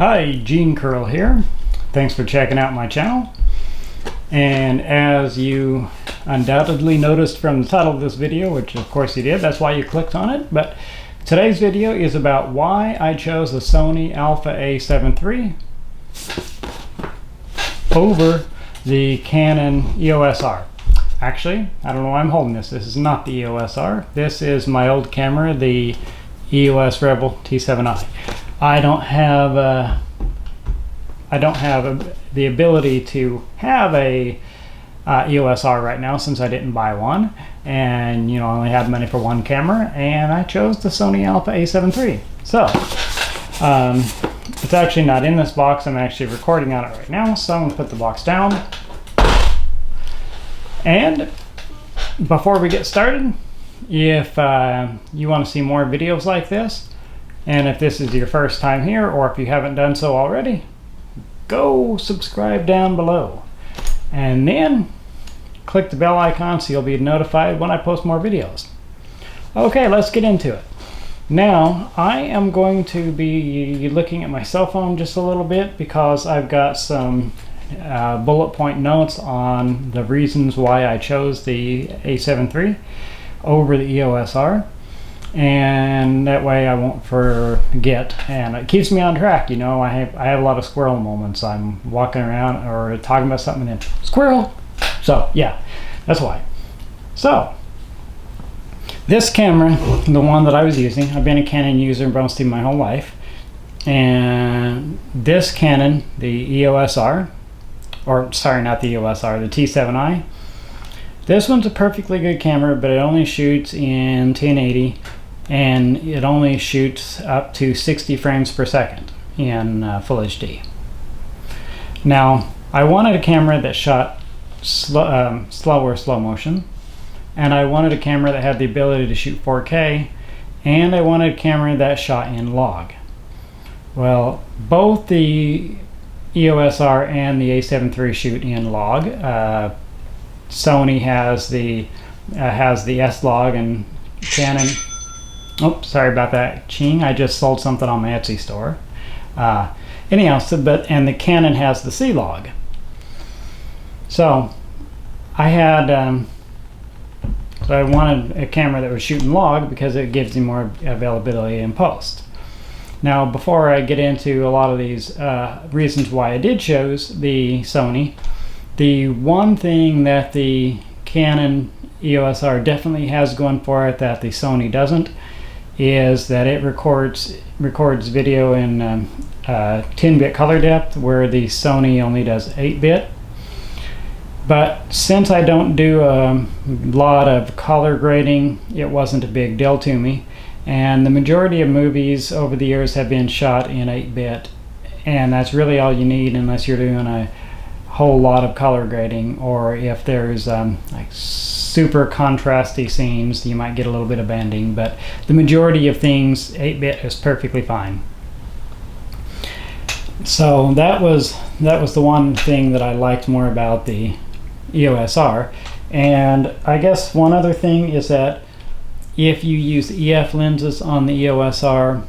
Hi, Gene Curl here. Thanks for checking out my channel. And as you undoubtedly noticed from the title of this video, which of course you did, that's why you clicked on it, but today's video is about why I chose the SONY Alpha A7 III over the Canon EOS R. Actually, I don't know why I'm holding this. This is not the EOS R. This is my old camera, the EOS Rebel T7i. I don't have the ability to have a EOS R right now since I didn't buy one, and I only had money for one camera, and I chose the SONY Alpha A7 III. So it's actually not in this box. I'm actually recording on it right now, so I'm gonna put the box down. And before we get started, if you want to see more videos like this, and if this is your first time here, or if you haven't done so already, go subscribe down below. And then click the bell icon so you'll be notified when I post more videos. Okay, let's get into it. Now, I am going to be looking at my cell phone just a little bit because I've got some bullet point notes on the reasons why I chose the A7 III over the EOS R. And that way I won't forget, and it keeps me on track. I have a lot of squirrel moments. I'm walking around or talking about something and then squirrel. So yeah, that's why. So this camera, the one that I was using, I've been a Canon user mostly my whole life, and this Canon, the EOS R, or sorry, not the EOS R, the T7i, this one's a perfectly good camera, but it only shoots in 1080, and it only shoots up to 60 frames per second in full HD. Now, I wanted a camera that shot slow motion, and I wanted a camera that had the ability to shoot 4K, and I wanted a camera that shot in log. Well, both the EOS R and the A7 III shoot in log. Sony has the S-Log, and Canon, oops, sorry about that, Ching, I just sold something on my Etsy store. Anyhow, and the Canon has the C-Log. So I wanted a camera that would shoot in log because it gives you more availability in post. Now, before I get into a lot of these reasons why I did choose the Sony, the one thing that the Canon EOS R definitely has going for it that the Sony doesn't is that it records video in 10-bit color depth, where the Sony only does 8-bit. But since I don't do a lot of color grading, it wasn't a big deal to me. And the majority of movies over the years have been shot in 8-bit, and that's really all you need unless you're doing a whole lot of color grading, or if there's like super contrasty scenes, you might get a little bit of banding, but the majority of things, 8-bit is perfectly fine. So that was the one thing that I liked more about the EOS R. And I guess one other thing is that if you use EF lenses on the EOS R,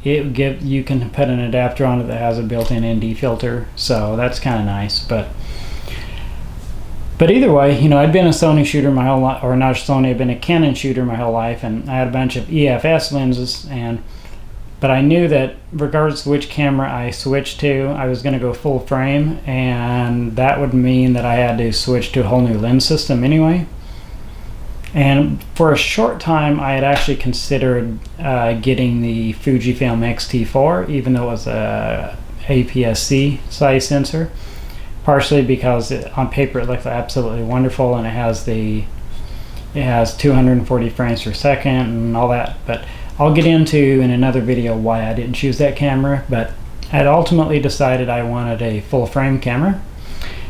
you can put an adapter on it that has a built-in ND filter, so that's kind of nice. But either way, I'd been a Sony shooter my whole life, or not Sony, I've been a Canon shooter my whole life, and I had a bunch of EFS lenses, but I knew that regardless of which camera I switched to, I was going to go full frame, and that would mean that I had to switch to a whole new lens system anyway. And for a short time, I had actually considered getting the Fujifilm X-T4, even though it was a APS-C size sensor, partially because on paper it looks absolutely wonderful, and it has 240 frames per second and all that. But I'll get into in another video why I didn't choose that camera. But I had ultimately decided I wanted a full frame camera.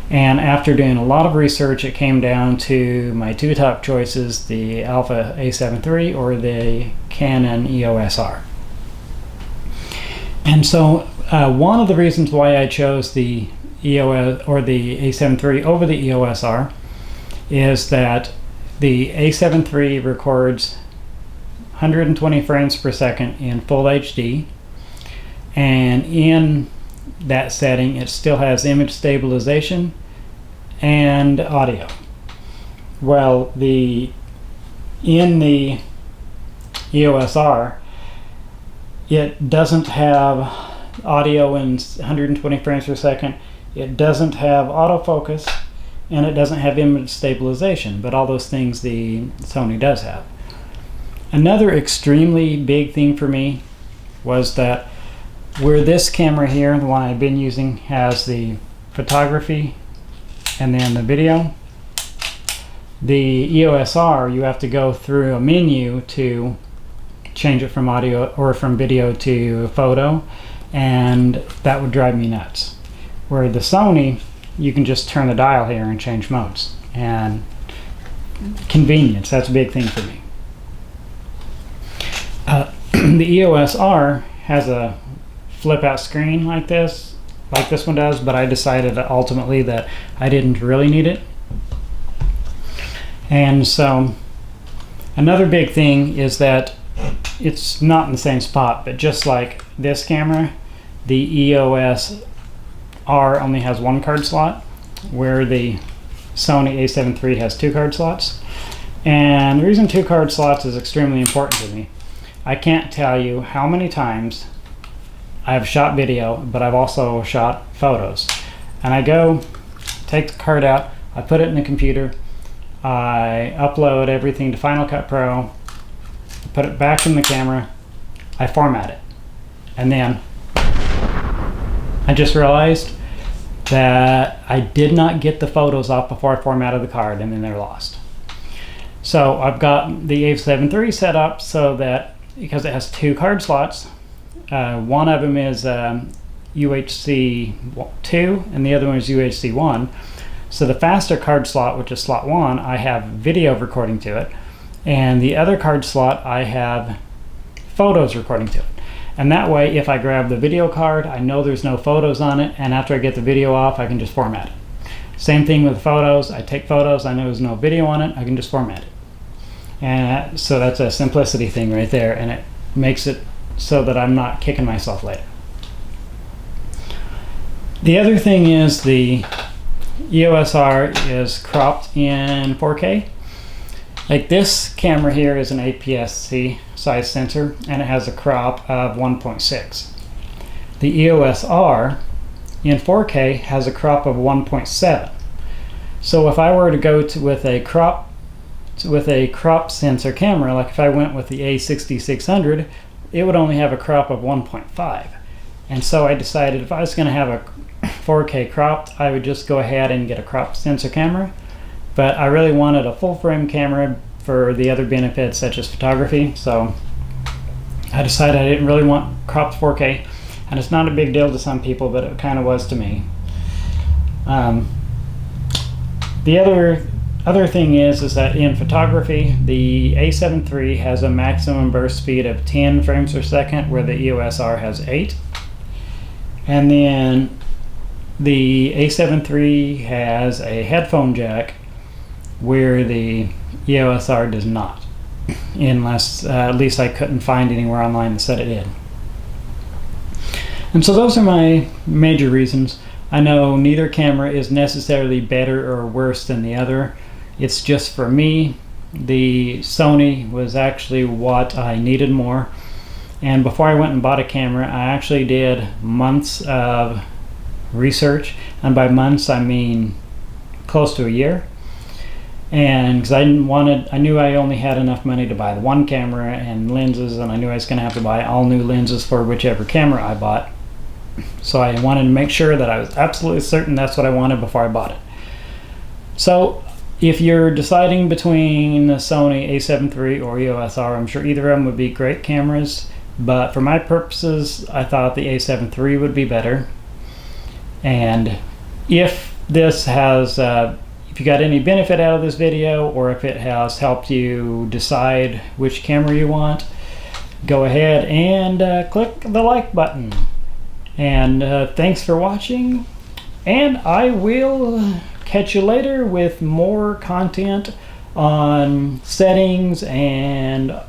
And after doing a lot of research, it came down to my two top choices, the Alpha A7 III or the Canon EOS R. And so one of the reasons why I chose the EOS or the A7 III over the EOS R is that the A7 III records 120 frames per second in full HD, and in that setting, it still has image stabilization and audio. Well, in the EOS R, it doesn't have audio in 120 frames per second, it doesn't have autofocus, and it doesn't have image stabilization, but all those things the Sony does have. Another extremely big thing for me was that where this camera here, the one I've been using, has the photography and then the video, the EOS R, you have to go through a menu to change it from audio or from video to photo, and that would drive me nuts. Where the Sony, you can just turn the dial here and change modes, and convenience, that's a big thing for me. The EOS R has a flip out screen like this one does, but I decided ultimately that I didn't really need it. And so another big thing is that it's not in the same spot, but just like this camera, the EOS R only has one card slot, where the Sony A7 III has 2 card slots. And the reason 2 card slots is extremely important to me, I can't tell you how many times I've shot video, but I've also shot photos. And I go, take the card out, I put it in the computer, I upload everything to Final Cut Pro, put it back in the camera, I format it. And then I just realized that I did not get the photos off before I formatted the card, and then they're lost. So I've got the A7 III set up so that, because it has 2 card slots, one of them is UHC 2 and the other one is UHC 1. So the faster card slot, which is slot 1, I have video recording to it, and the other card slot I have photos recording to it. And that way, if I grab the video card, I know there's no photos on it, and after I get the video off, I can just format it. Same thing with photos. I take photos, I know there's no video on it, I can just format it. And so that's a simplicity thing right there, and it makes it so that I'm not kicking myself later. The other thing is the EOS R is cropped in 4K. Like this camera here is an APS-C size sensor, and it has a crop of 1.6. The EOS R in 4K has a crop of 1.7. So if I were to go with a crop sensor camera, like if I went with the A6600, it would only have a crop of 1.5. And so I decided if I was going to have a 4K cropped, I would just go ahead and get a crop sensor camera. But I really wanted a full frame camera for the other benefits such as photography, so I decided I didn't really want cropped 4K, and it's not a big deal to some people, but it kind of was to me. The other thing is that in photography, the A7 III has a maximum burst speed of 10 frames per second, where the EOS R has 8. And then the A7 III has a headphone jack, where the EOS R does not, unless at least I couldn't find anywhere online that said it did. And so those are my major reasons. I know neither camera is necessarily better or worse than the other. It's just, for me, the Sony was actually what I needed more. And before I went and bought a camera, I actually did months of research, and by months I mean close to a year. And because I knew I only had enough money to buy the one camera and lenses, and I knew I was going to have to buy all new lenses for whichever camera I bought. So I wanted to make sure that I was absolutely certain that's what I wanted before I bought it. So if you're deciding between the Sony A7 III or EOS R, I'm sure either of them would be great cameras, but for my purposes, I thought the A7 III would be better. And if this has if you got any benefit out of this video, or if it has helped you decide which camera you want, go ahead and click the like button. And thanks for watching, and I will catch you later with more content on settings and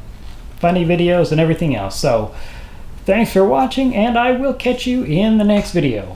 funny videos and everything else. So Thanks for watching, and I will catch you in the next video.